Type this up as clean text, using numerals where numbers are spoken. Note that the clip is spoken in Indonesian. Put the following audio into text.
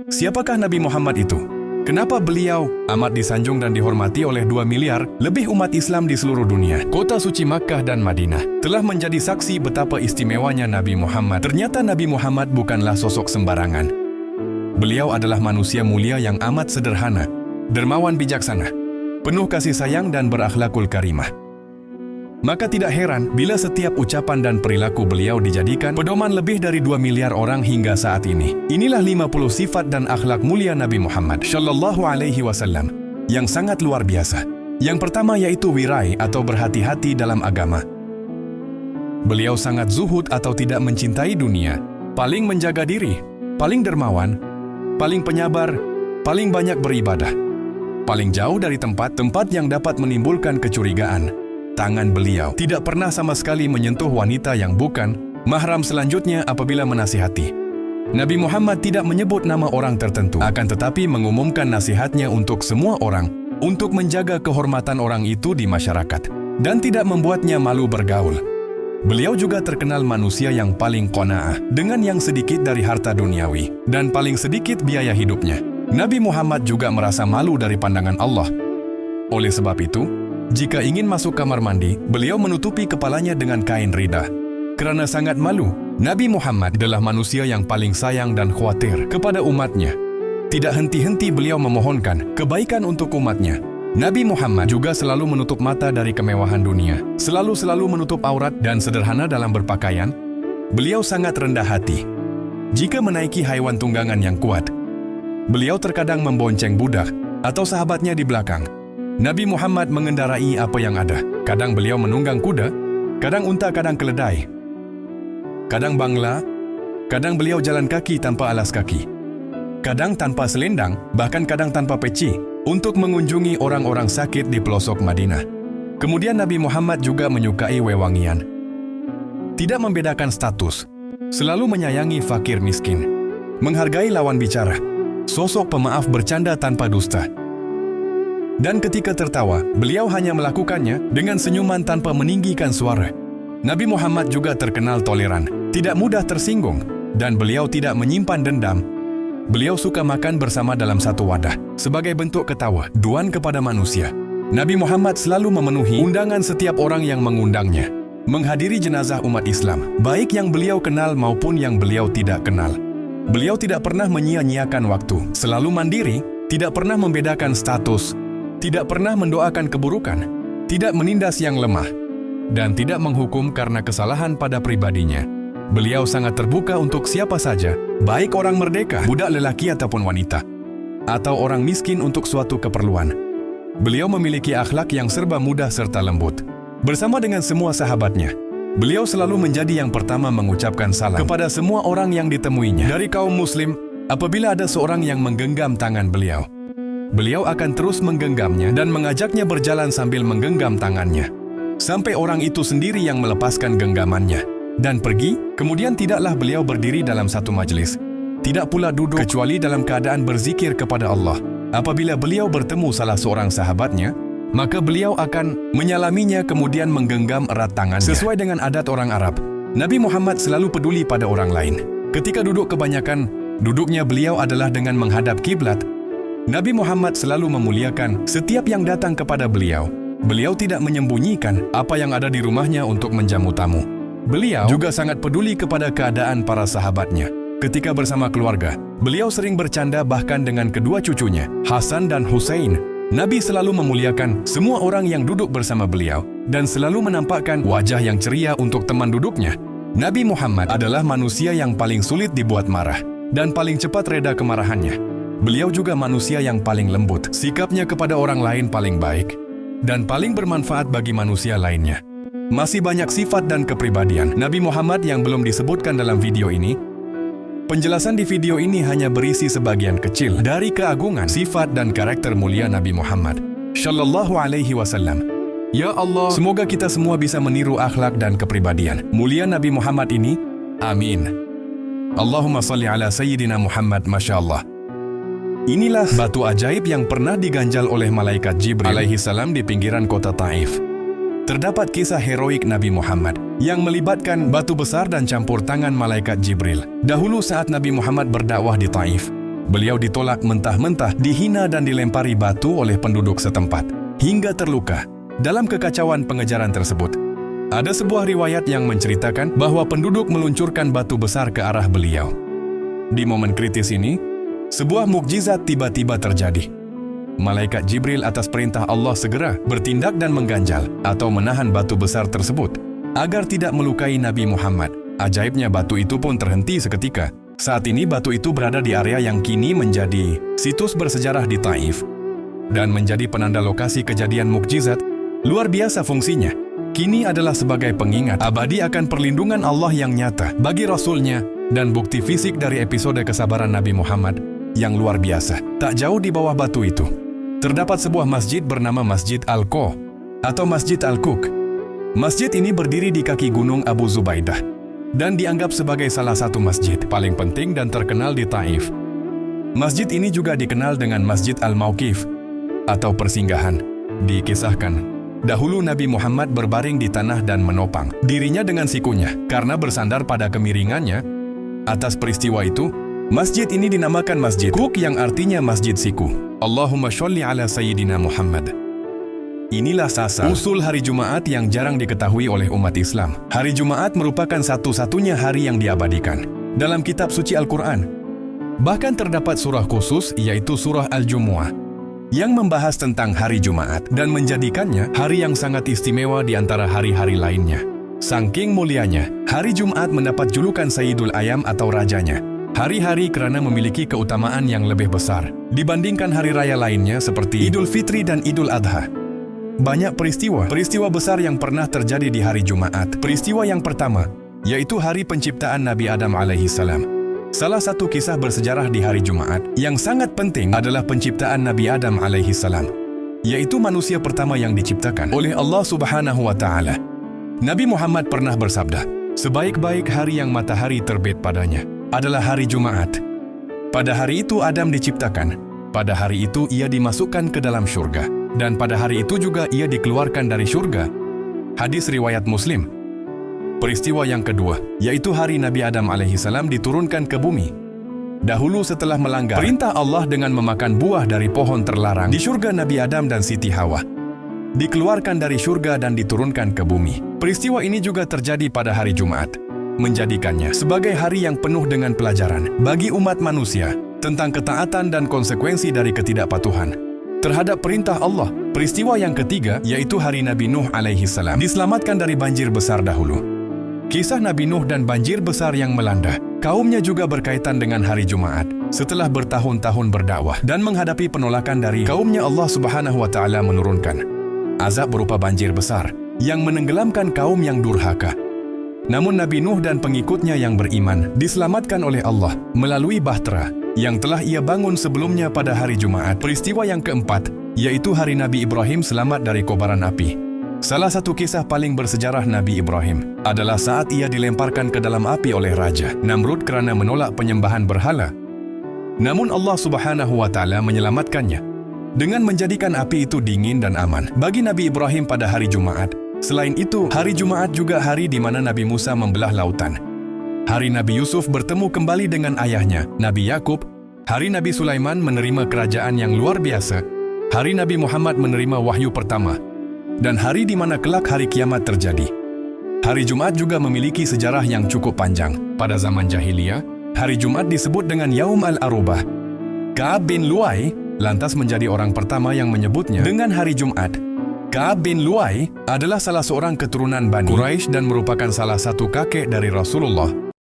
Siapakah Nabi Muhammad itu? Kenapa beliau amat disanjung dan dihormati oleh 2 miliar lebih umat Islam di seluruh dunia? Kota suci Makkah dan Madinah telah menjadi saksi betapa istimewanya Nabi Muhammad. Ternyata Nabi Muhammad bukanlah sosok sembarangan. Beliau adalah manusia mulia yang amat sederhana, dermawan bijaksana, penuh kasih sayang dan berakhlakul karimah. Maka tidak heran bila setiap ucapan dan perilaku beliau dijadikan pedoman lebih dari 2 miliar orang hingga saat ini. Inilah 50 sifat dan akhlak mulia Nabi Muhammad Shallallahu Alaihi Wasallam yang sangat luar biasa. Yang pertama yaitu wirai atau berhati-hati dalam agama. Beliau sangat zuhud atau tidak mencintai dunia, paling menjaga diri, paling dermawan, paling penyabar, paling banyak beribadah, paling jauh dari tempat-tempat yang dapat menimbulkan kecurigaan. Tangan beliau tidak pernah sama sekali menyentuh wanita yang bukan mahram. Selanjutnya apabila menasihati, Nabi Muhammad tidak menyebut nama orang tertentu, akan tetapi mengumumkan nasihatnya untuk semua orang, untuk menjaga kehormatan orang itu di masyarakat, dan tidak membuatnya malu bergaul. Beliau juga terkenal manusia yang paling qanaah dengan yang sedikit dari harta duniawi, dan paling sedikit biaya hidupnya. Nabi Muhammad juga merasa malu dari pandangan Allah. Oleh sebab itu, jika ingin masuk kamar mandi, beliau menutupi kepalanya dengan kain rida. Kerana sangat malu, Nabi Muhammad adalah manusia yang paling sayang dan khawatir kepada umatnya. Tidak henti-henti beliau memohonkan kebaikan untuk umatnya. Nabi Muhammad juga selalu menutup mata dari kemewahan dunia, selalu menutup aurat dan sederhana dalam berpakaian. Beliau sangat rendah hati. Jika menaiki haiwan tunggangan yang kuat, beliau terkadang membonceng budak atau sahabatnya di belakang. Nabi Muhammad mengendarai apa yang ada. Kadang beliau menunggang kuda, kadang unta, kadang keledai, kadang bangla, kadang beliau jalan kaki tanpa alas kaki, kadang tanpa selendang, bahkan kadang tanpa peci, untuk mengunjungi orang-orang sakit di pelosok Madinah. Kemudian Nabi Muhammad juga menyukai wewangian. Tidak membedakan status, selalu menyayangi fakir miskin, menghargai lawan bicara, sosok pemaaf bercanda tanpa dusta. Dan ketika tertawa, beliau hanya melakukannya dengan senyuman tanpa meninggikan suara. Nabi Muhammad juga terkenal toleran, tidak mudah tersinggung, dan beliau tidak menyimpan dendam. Beliau suka makan bersama dalam satu wadah, sebagai bentuk ketawaduan kepada manusia. Nabi Muhammad selalu memenuhi undangan setiap orang yang mengundangnya, menghadiri jenazah umat Islam, baik yang beliau kenal maupun yang beliau tidak kenal. Beliau tidak pernah menyia-nyiakan waktu, selalu mandiri, tidak pernah membedakan status, tidak pernah mendoakan keburukan, tidak menindas yang lemah, dan tidak menghukum karena kesalahan pada pribadinya. Beliau sangat terbuka untuk siapa saja, baik orang merdeka, budak lelaki ataupun wanita, atau orang miskin untuk suatu keperluan. Beliau memiliki akhlak yang serba mudah serta lembut. Bersama dengan semua sahabatnya, beliau selalu menjadi yang pertama mengucapkan salam kepada semua orang yang ditemuinya. Dari kaum muslim, apabila ada seorang yang menggenggam tangan beliau, beliau akan terus menggenggamnya dan mengajaknya berjalan sambil menggenggam tangannya, sampai orang itu sendiri yang melepaskan genggamannya dan pergi. Kemudian tidaklah beliau berdiri dalam satu majelis, tidak pula duduk kecuali dalam keadaan berzikir kepada Allah. Apabila beliau bertemu salah seorang sahabatnya, maka beliau akan menyalaminya kemudian menggenggam erat tangannya. Sesuai dengan adat orang Arab, Nabi Muhammad selalu peduli pada orang lain. Ketika duduk, kebanyakan duduknya beliau adalah dengan menghadap kiblat. Nabi Muhammad selalu memuliakan setiap yang datang kepada beliau. Beliau tidak menyembunyikan apa yang ada di rumahnya untuk menjamu tamu. Beliau juga sangat peduli kepada keadaan para sahabatnya. Ketika bersama keluarga, beliau sering bercanda bahkan dengan kedua cucunya, Hasan dan Hussein. Nabi selalu memuliakan semua orang yang duduk bersama beliau dan selalu menampakkan wajah yang ceria untuk teman duduknya. Nabi Muhammad adalah manusia yang paling sulit dibuat marah dan paling cepat reda kemarahannya. Beliau juga manusia yang paling lembut, sikapnya kepada orang lain paling baik, dan paling bermanfaat bagi manusia lainnya. Masih banyak sifat dan kepribadian Nabi Muhammad yang belum disebutkan dalam video ini. Penjelasan di video ini hanya berisi sebagian kecil dari keagungan, sifat, dan karakter mulia Nabi Muhammad Shallallahu Alaihi Wasallam. Ya Allah, semoga kita semua bisa meniru akhlak dan kepribadian mulia Nabi Muhammad ini. Amin. Allahumma salli ala Sayyidina Muhammad. Masya Allah. Inilah batu ajaib yang pernah diganjal oleh malaikat Jibril alaihi salam di pinggiran kota Taif. Terdapat kisah heroik Nabi Muhammad yang melibatkan batu besar dan campur tangan malaikat Jibril. Dahulu saat Nabi Muhammad berdakwah di Taif, Beliau ditolak mentah-mentah, dihina dan dilempari batu oleh penduduk setempat, hingga terluka. Dalam kekacauan pengejaran tersebut, ada sebuah riwayat yang menceritakan bahwa penduduk meluncurkan batu besar ke arah beliau. Di momen kritis ini, sebuah mukjizat tiba-tiba terjadi. Malaikat Jibril atas perintah Allah segera bertindak dan mengganjal atau menahan batu besar tersebut agar tidak melukai Nabi Muhammad. Ajaibnya batu itu pun terhenti seketika. Saat ini batu itu berada di area yang kini menjadi situs bersejarah di Taif dan menjadi penanda lokasi kejadian mukjizat. Luar biasa fungsinya. Kini adalah sebagai pengingat abadi akan perlindungan Allah yang nyata bagi Rasul-Nya dan bukti fisik dari episode kesabaran Nabi Muhammad yang luar biasa. Tak jauh di bawah batu itu, terdapat sebuah masjid bernama Masjid Al-Qa atau Masjid Al-Kuk. Masjid ini berdiri di kaki gunung Abu Zubaidah dan dianggap sebagai salah satu masjid paling penting dan terkenal di Taif. Masjid ini juga dikenal dengan Masjid Al-Mauqif atau persinggahan. Dikisahkan, dahulu Nabi Muhammad berbaring di tanah dan menopang dirinya dengan sikunya karena bersandar pada kemiringannya. Atas peristiwa itu, masjid ini dinamakan Masjid Kuk yang artinya Masjid Siku. Allahumma sholli ala Sayyidina Muhammad. Inilah usul hari Jumaat yang jarang diketahui oleh umat Islam. Hari Jumaat merupakan satu-satunya hari yang diabadikan dalam kitab suci Al-Quran. Bahkan terdapat surah khusus, yaitu surah Al-Jumu'ah, yang membahas tentang hari Jumaat dan menjadikannya hari yang sangat istimewa di antara hari-hari lainnya. Saking mulianya, hari Jumat mendapat julukan Sayyidul Ayam atau rajanya hari-hari karena memiliki keutamaan yang lebih besar dibandingkan hari raya lainnya seperti Idul Fitri dan Idul Adha. Banyak peristiwa besar yang pernah terjadi di hari Jumat. Peristiwa yang pertama, yaitu hari penciptaan Nabi Adam alaihissalam. Salah satu kisah bersejarah di hari Jumat yang sangat penting adalah penciptaan Nabi Adam alaihissalam, yaitu manusia pertama yang diciptakan oleh Allah Subhanahu wa Ta'ala. Nabi Muhammad pernah bersabda, sebaik-baik hari yang matahari terbit padanya adalah hari Jumat. Pada hari itu Adam diciptakan. Pada hari itu ia dimasukkan ke dalam syurga. Dan pada hari itu juga ia dikeluarkan dari syurga. Hadis riwayat Muslim. Peristiwa yang kedua, yaitu hari Nabi Adam alaihissalam diturunkan ke bumi. Dahulu setelah melanggar perintah Allah dengan memakan buah dari pohon terlarang di syurga, Nabi Adam dan Siti Hawa dikeluarkan dari syurga dan diturunkan ke bumi. Peristiwa ini juga terjadi pada hari Jumat, menjadikannya sebagai hari yang penuh dengan pelajaran bagi umat manusia tentang ketaatan dan konsekuensi dari ketidakpatuhan terhadap perintah Allah. Peristiwa yang ketiga, yaitu hari Nabi Nuh alaihissalam diselamatkan dari banjir besar dahulu. Kisah Nabi Nuh dan banjir besar yang melanda kaumnya juga berkaitan dengan hari Jumaat. Setelah bertahun-tahun berdakwah dan menghadapi penolakan dari kaumnya, Allah Subhanahu wa Ta'ala menurunkan azab berupa banjir besar yang menenggelamkan kaum yang durhaka. Namun Nabi Nuh dan pengikutnya yang beriman diselamatkan oleh Allah melalui bahtera yang telah ia bangun sebelumnya pada hari Jumaat. Peristiwa yang keempat, yaitu hari Nabi Ibrahim selamat dari kobaran api. Salah satu kisah paling bersejarah Nabi Ibrahim adalah saat ia dilemparkan ke dalam api oleh Raja Namrud kerana menolak penyembahan berhala. Namun Allah Subhanahu wa Ta'ala menyelamatkannya dengan menjadikan api itu dingin dan aman bagi Nabi Ibrahim pada hari Jumaat. Selain itu, hari Jumaat juga hari di mana Nabi Musa membelah lautan. Hari Nabi Yusuf bertemu kembali dengan ayahnya, Nabi Yakub. Hari Nabi Sulaiman menerima kerajaan yang luar biasa. Hari Nabi Muhammad menerima wahyu pertama. Dan hari di mana kelak hari kiamat terjadi. Hari Jumat juga memiliki sejarah yang cukup panjang. Pada zaman jahiliyah, hari Jumat disebut dengan Yaum Al-Arubah. Ka'ab bin Lu'ay lantas menjadi orang pertama yang menyebutnya dengan hari Jumat. Ka'ab bin Lu'ay adalah salah seorang keturunan Bani Quraisy dan merupakan salah satu kakek dari Rasulullah